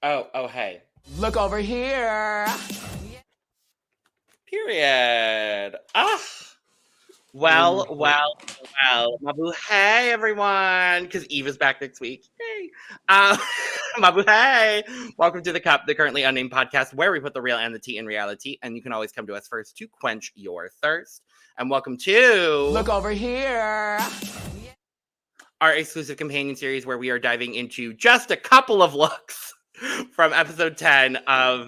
Oh, hey. Look over here. Period. Well. Mabu, hey, everyone. Because Eve is back next week. Yay. Mabu, hey. Welcome to The Cup, the Currently Unnamed Podcast, where we put the real and the tea in reality. And you can always come to us first to quench your thirst. And welcome to... Look over here. Our exclusive companion series where we are diving into just a couple of looks from episode 10 of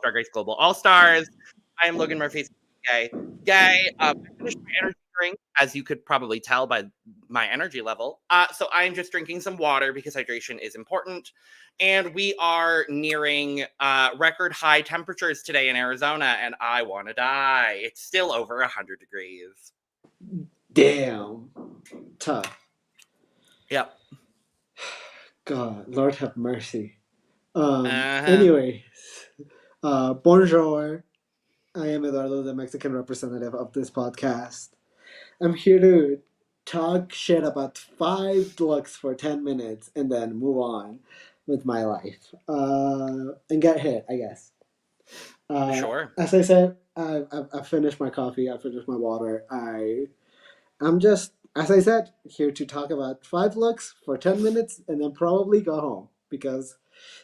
DragRace Global All-Stars. I am Logan Murphy. Gay. I finished my energy drink, as you could probably tell by my energy level. So I am just drinking some water because hydration is important. And we are nearing record high temperatures today in Arizona, and I want to die. It's still over 100 degrees. Damn. Tough. Yep. God, Lord have mercy. Anyways, bonjour. I am Eduardo, the Mexican representative of this podcast. I'm here to talk shit about 5 looks for 10 minutes and then move on with my life. And get hit, I guess. Sure. As I said, I finished my coffee, I finished my water. I'm just, as I said, here to talk about 5 looks for 10 minutes and then probably go home because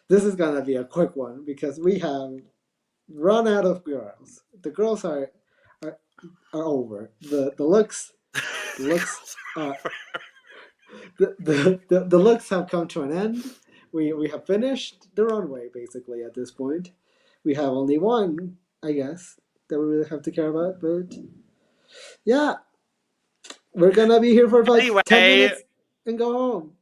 this is gonna be a quick one because we have run out of girls. The girls are over. The looks the looks have come to an end. We have finished the runway basically at this point. We have only one, I guess, that we really have to care about, but yeah. We're gonna be here for about 10 minutes and go home.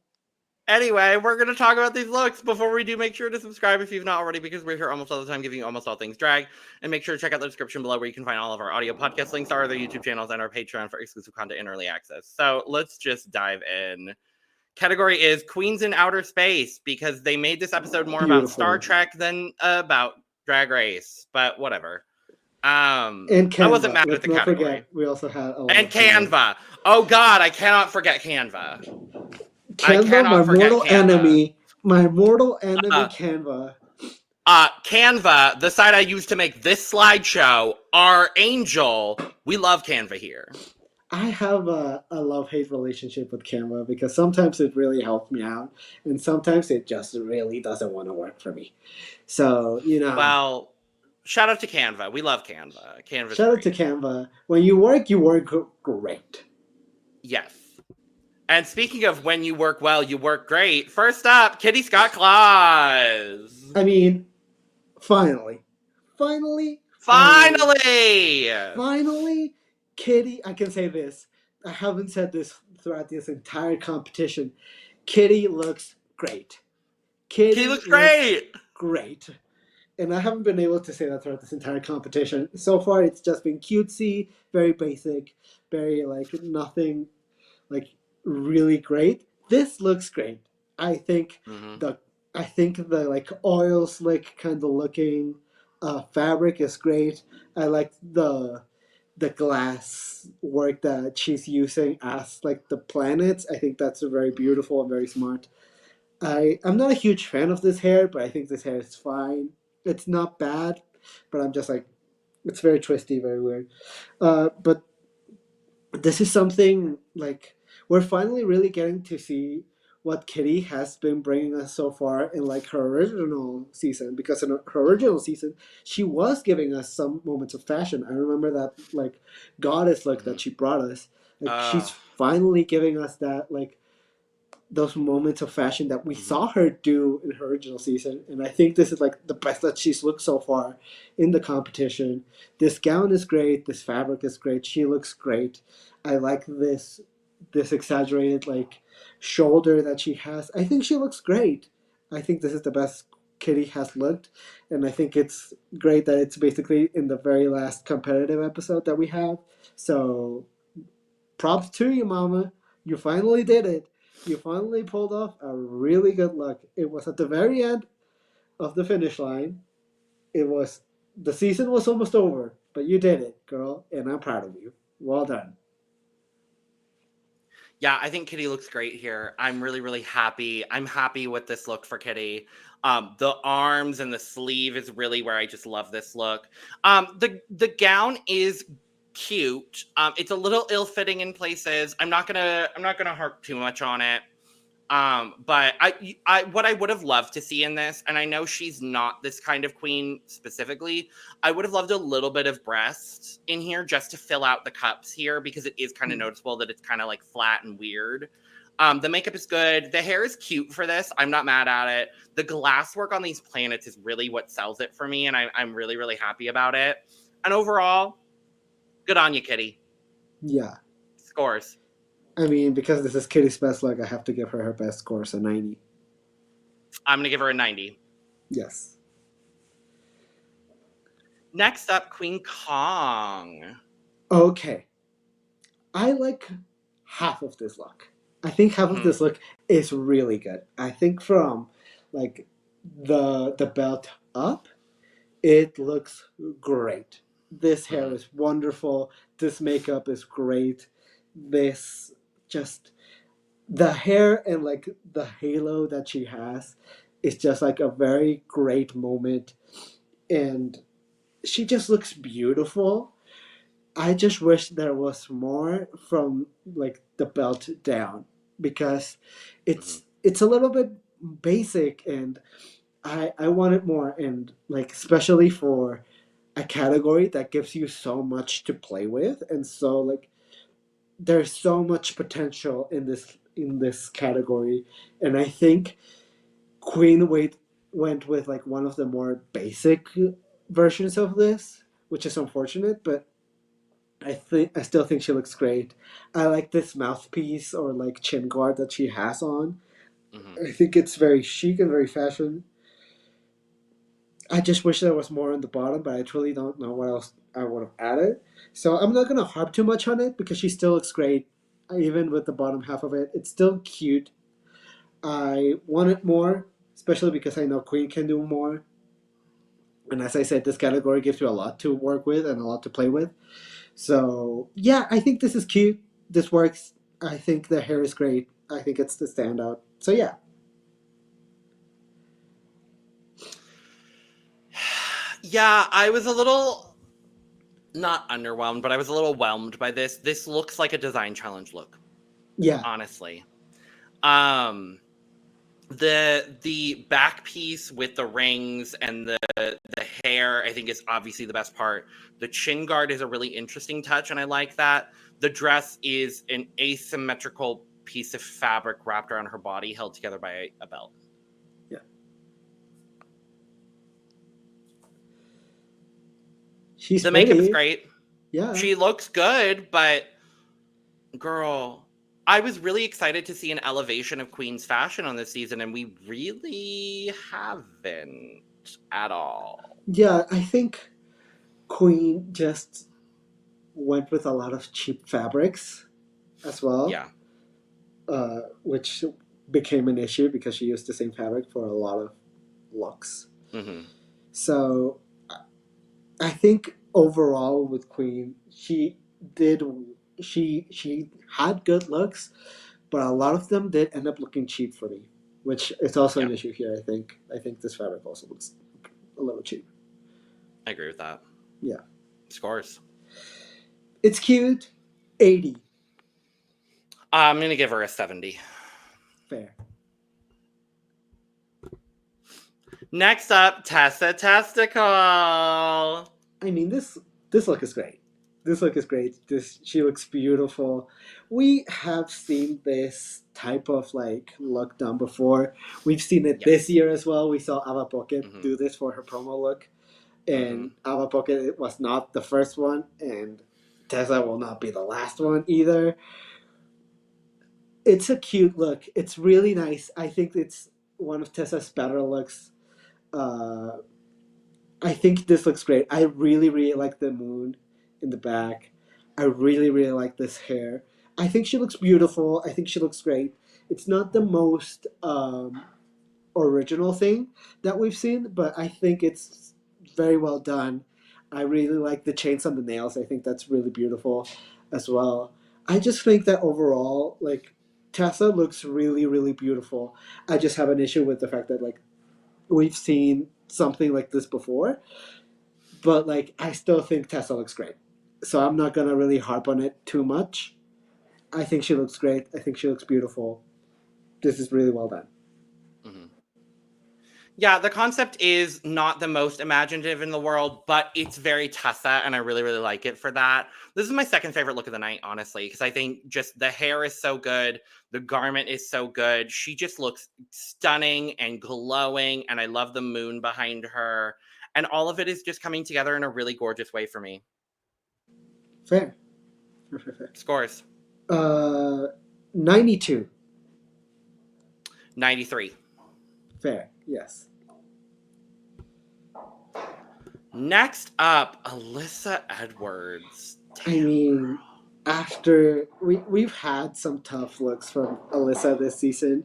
Anyway, we're going to talk about these looks. Before we do, make sure to subscribe if you've not already, because we're here almost all the time giving you almost all things drag. And make sure to check out the description below where you can find all of our audio podcast links, our other YouTube channels, and our Patreon for exclusive content and early access. So let's just dive in. Category is Queens in Outer Space, because they made this episode more about Star Trek than about Drag Race, but whatever. And Canva. I wasn't mad at the category. Forget, we also had and Canva. Oh God, I cannot forget Canva. Canva, my mortal enemy. My mortal enemy, Canva. Canva, the site I used to make this slideshow, our angel. We love Canva here. I have a love-hate relationship with Canva because sometimes it really helps me out, and sometimes it just really doesn't want to work for me. So, you know. Well, shout out to Canva. We love Canva. Shout out to Canva. When you work great. Yes. And speaking of when you work well, you work great. First up, Kitty Scott-Claus. I mean, finally, Kitty. I can say this. I haven't said this throughout this entire competition. Kitty looks great. Kitty looks great. Great. And I haven't been able to say that throughout this entire competition. So far, it's just been cutesy, very basic, very nothing really great. This looks great. I think the oil slick kind of looking fabric is great. I like the glass work that she's using as the planets. I think that's very beautiful and very smart. I'm not a huge fan of this hair, but I think this hair is fine. It's not bad, but I'm just it's very twisty, very weird. But this is something we're finally really getting to see what Kitty has been bringing us so far in her original season, because in her original season she was giving us some moments of fashion. I remember that goddess look that she brought us. She's finally giving us that those moments of fashion that we saw her do in her original season, and I think this is the best that she's looked so far in the competition. This gown is great, this fabric is great, she looks great. I like this exaggerated shoulder that she has. I think she looks great. I think this is the best Kitty has looked, and I think it's great that it's basically in the very last competitive episode that we have. So props to you, mama. You finally did it. You finally pulled off a really good look. It was at the very end of the finish line. The season was almost over, but you did it, girl, and I'm proud of you. Well done. Yeah, I think Kitty looks great here. I'm really, really happy. I'm happy with this look for Kitty. The arms and the sleeve is really where I just love this look. The gown is cute. It's a little ill-fitting in places. I'm not gonna harp too much on it. But what I would have loved to see in this, and I know she's not this kind of queen specifically, I would have loved a little bit of breast in here just to fill out the cups here because it is kind of noticeable that it's kind of like flat and weird. The makeup is good. The hair is cute for this. I'm not mad at it. The glass work on these planets is really what sells it for me, and I'm really, really happy about it. And overall, good on you, Kitty. Yeah. Scores. I mean, because this is Kitty's best look, I have to give her her best score, so 90. I'm gonna give her a 90. Yes. Next up, Queen Kong. Okay. I like half of this look. I think half of this look is really good. I think from like the belt up, it looks great. This hair is wonderful. This makeup is great. This just the hair and like the halo that she has is just like a very great moment, and she just looks beautiful. I just wish there was more from like the belt down because it's a little bit basic, and I wanted more, and like especially for a category that gives you so much to play with, and so like there's so much potential in this category, and I think Queen went with like one of the more basic versions of this, which is unfortunate, but I still think she looks great. I like this mouthpiece or like chin guard that she has on. I think it's very chic and very fashion. I just wish there was more on the bottom, but I truly don't know what else I would have added. So I'm not gonna harp too much on it because she still looks great, even with the bottom half of it. It's still cute. I wanted more, especially because I know Queen can do more. And as I said, this category gives you a lot to work with and a lot to play with. So yeah, I think this is cute. This works. I think the hair is great. I think it's the standout. So yeah. Yeah, I was a little not underwhelmed, but I was a little whelmed by this. This looks like a design challenge look, Yeah. honestly. The back piece with the rings and the hair, I think, is obviously the best part. The chin guard is a really interesting touch, and I like that. The dress is an asymmetrical piece of fabric wrapped around her body, held together by a belt. Yeah. She's The pretty. makeup is great. Yeah. She looks good, but girl, I was really excited to see an elevation of Queen's fashion on this season, and we really haven't at all. Yeah, I think Queen just went with a lot of cheap fabrics as well. Yeah. Which became an issue because she used the same fabric for a lot of looks. So I think overall with Queen, she had good looks, but a lot of them did end up looking cheap for me, which is also an issue here. I think this fabric also looks a little cheap. I agree with that. Yeah. Scores. It's cute. 80. I'm gonna give her a 70. Fair. Next up, Tessa Testicle. I mean, this look is great. This look is great. She looks beautiful. We have seen this type of like look done before. We've seen it this year as well. We saw Ava Pocket do this for her promo look, and Ava Pocket was not the first one, and Tessa will not be the last one either. It's a cute look. It's really nice. I think it's one of Tessa's better looks. I think this looks great. I really, really like the moon in the back. I really, really like this hair. I think she looks beautiful. I think she looks great. It's not the most original thing that we've seen, but I think it's very well done. I really like the chains on the nails. I think that's really beautiful as well. I just think that overall, like, Tessa looks really, really beautiful. I just have an issue with the fact that like we've seen something like this before, but like I still think Tessa looks great. So I'm not gonna really harp on it too much. I think she looks great. I think she looks beautiful. This is really well done. Mm-hmm. Yeah, the concept is not the most imaginative in the world, but it's very Tessa, and I really, really like it for that. This is my second favorite look of the night, honestly, because I think just the hair is so good, the garment is so good. She just looks stunning and glowing, and I love the moon behind her. And all of it is just coming together in a really gorgeous way for me. Fair. Fair. Scores. 92. 93. Fair, yes. Next up, Alyssa Edwards. I mean, after we've had some tough looks from Alyssa this season,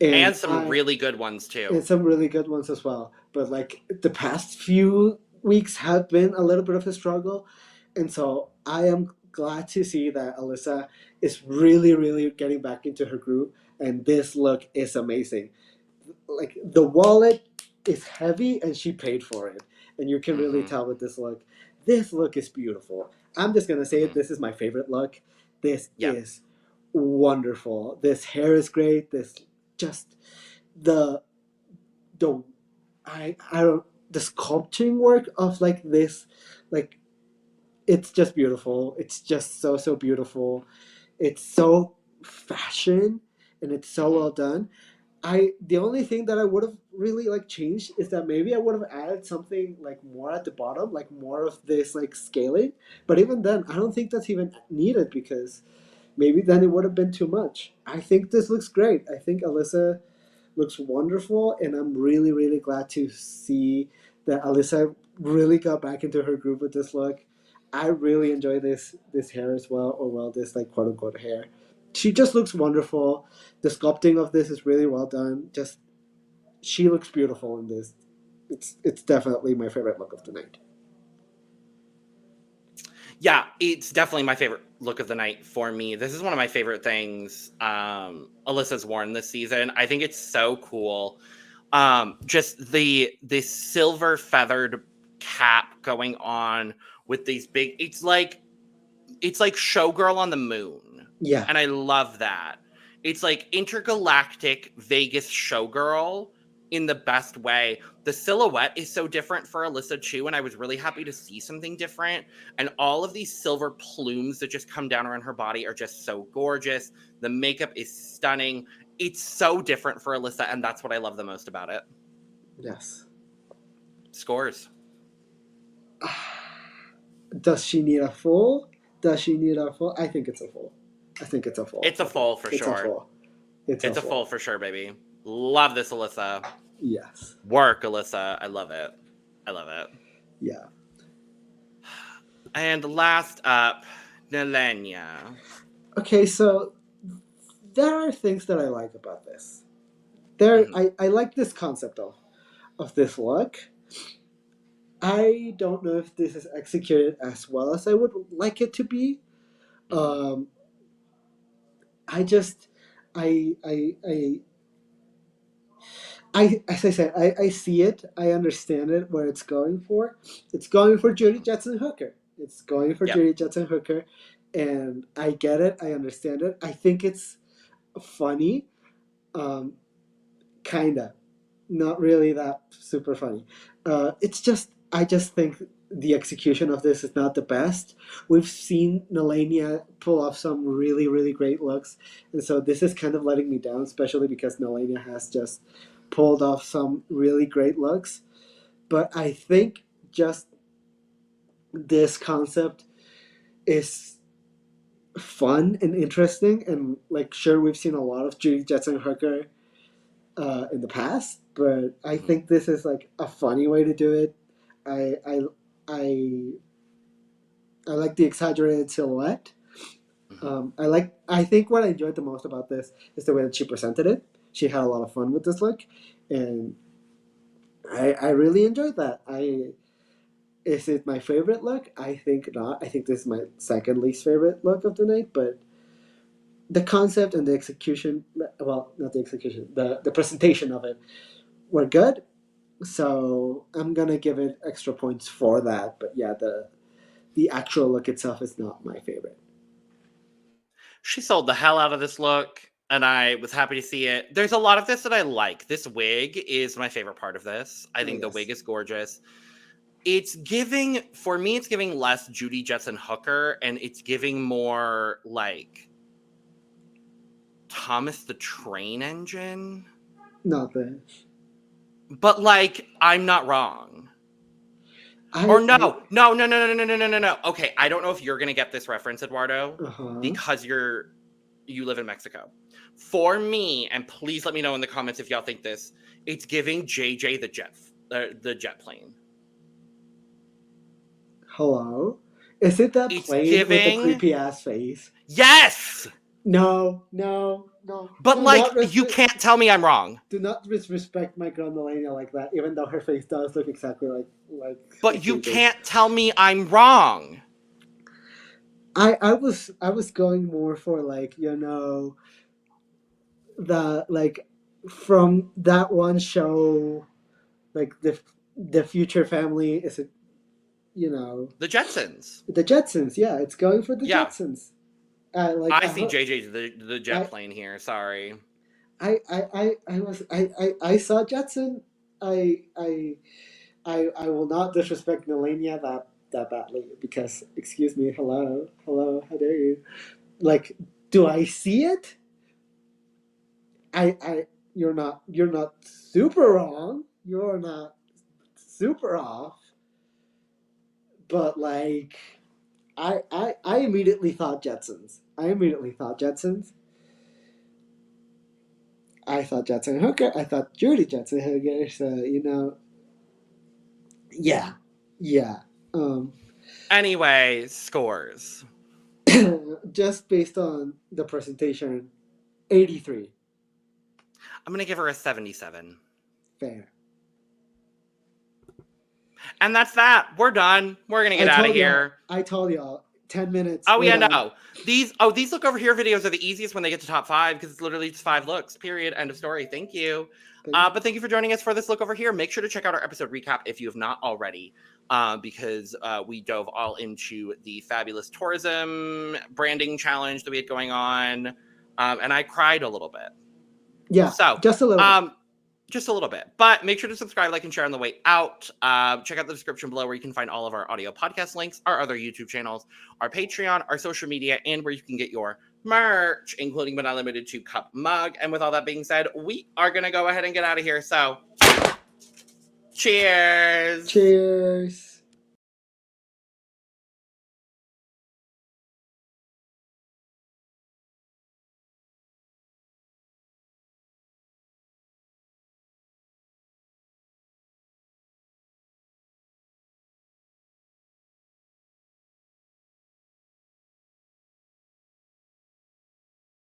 and some really good ones too. And some really good ones as well. But like the past few weeks have been a little bit of a struggle, and so I am glad to see that Alyssa is really, really getting back into her groove, and this look is amazing. Like the wallet is heavy, and she paid for it, and you can really tell with this look. This look is beautiful. I'm just gonna say it. This is my favorite look. This is wonderful. This hair is great. This just the I don't the sculpting work of like this, like it's just beautiful. It's just so beautiful. It's so fashion, and it's so well done. The only thing that I would have really like changed is that maybe I would have added something like more at the bottom, like more of this like scaling. But even then, I don't think that's even needed because maybe then it would have been too much. I think this looks great. I think Alyssa looks wonderful, and I'm really, really glad to see that Alyssa really got back into her groove with this look. I really enjoy this hair as well, or well, this like quote unquote hair. She just looks wonderful. The sculpting of this is really well done. Just she looks beautiful in this. It's definitely my favorite look of the night. Yeah, it's definitely my favorite look of the night for me. This is one of my favorite things Alyssa's worn this season. I think it's so cool. Just the silver feathered cap going on with these big. It's like Showgirl on the moon. Yeah, and I love that. It's like intergalactic Vegas Showgirl in the best way. The silhouette is so different for Alyssa too, and I was really happy to see something different. And all of these silver plumes that just come down around her body are just so gorgeous. The makeup is stunning. It's so different for Alyssa, and that's what I love the most about it. Yes. Scores. Does she need a full? Does she need a full? I think it's a full. I think it's a full. It's a full for sure. A full. It's a full for sure, baby. Love this, Alyssa. Yes. Work, Alyssa. I love it. I love it. Yeah. And last up, Nehellenia. Okay, so there are things that I like about this. I like this concept of this look. I don't know if this is executed as well as I would like it to be. I just as I said, I see it, I understand it, where it's going for. It's going for Judy Jetson Hooker. It's going for Judy Jetson Hooker, and I get it, I understand it. I think it's funny, kinda, not really that super funny. I just think the execution of this is not the best. We've seen Nehellenia pull off some really, really great looks, and so this is kind of letting me down, especially because Nehellenia has just pulled off some really great looks. But I think just this concept is fun and interesting, and like sure, we've seen a lot of Judy Jetson Hooker in the past, but I think this is like a funny way to do it. I like the exaggerated silhouette. I think what I enjoyed the most about this is the way that she presented it. She had a lot of fun with this look, and I really enjoyed that. Is it my favorite look? I think not. I think this is my second least favorite look of the night, but the concept and the execution, well, not the execution, the presentation of it were good. So I'm gonna give it extra points for that. But yeah, the actual look itself is not my favorite. She sold the hell out of this look, and I was happy to see it. There's a lot of this that I like. This wig is my favorite part of this. I think the wig is gorgeous. It's giving, for me, it's giving less Judy Jetson Hooker, and it's giving more like Thomas the Train Engine. Not this. But like, I'm not wrong. No. Okay, I don't know if you're gonna get this reference, Eduardo, because you live in Mexico. For me, and please let me know in the comments if y'all think this, it's giving JJ the jet plane. Hello? Is it that plane with the creepy ass face? Yes! No. But like, you can't tell me I'm wrong. Do not disrespect my girl Nehellenia like that, even though her face does look exactly like. But you can't tell me I'm wrong. I was going more for like, the like from that one show, like the future family, is it, the Jetsons. The Jetsons, yeah, it's going for the Jetsons. I see JJ the jet plane here. Sorry. I saw Jetson. I will not disrespect Nehellenia that badly, because, excuse me, hello, how dare you? Like, do I see it? You're not super wrong. You're not super off. But like, I immediately thought Jetsons. I thought Jetson Hooker. I thought Judy Jetson Hooker. So yeah. Anyway, scores. Just based on the presentation, 83. I'm gonna give her a 77. Fair. And that's that. We're done. We're gonna get out of here. I told y'all 10 minutes. Oh yeah, no. These look over here videos are the easiest when they get to top 5, because it's literally just 5 looks. Period. End of story. Thank you. But thank you for joining us for this look over here. Make sure to check out our episode recap if you have not already, because we dove all into the fabulous tourism branding challenge that we had going on, and I cried a little bit. Yeah. So just a little. Just a little bit, but make sure to subscribe, like, and share on the way out. Check out the description below where you can find all of our audio podcast links, our other YouTube channels, our Patreon, our social media, and where you can get your merch, including but not limited to cup mug. And with all that being said, we are going to go ahead and get out of here. So cheers.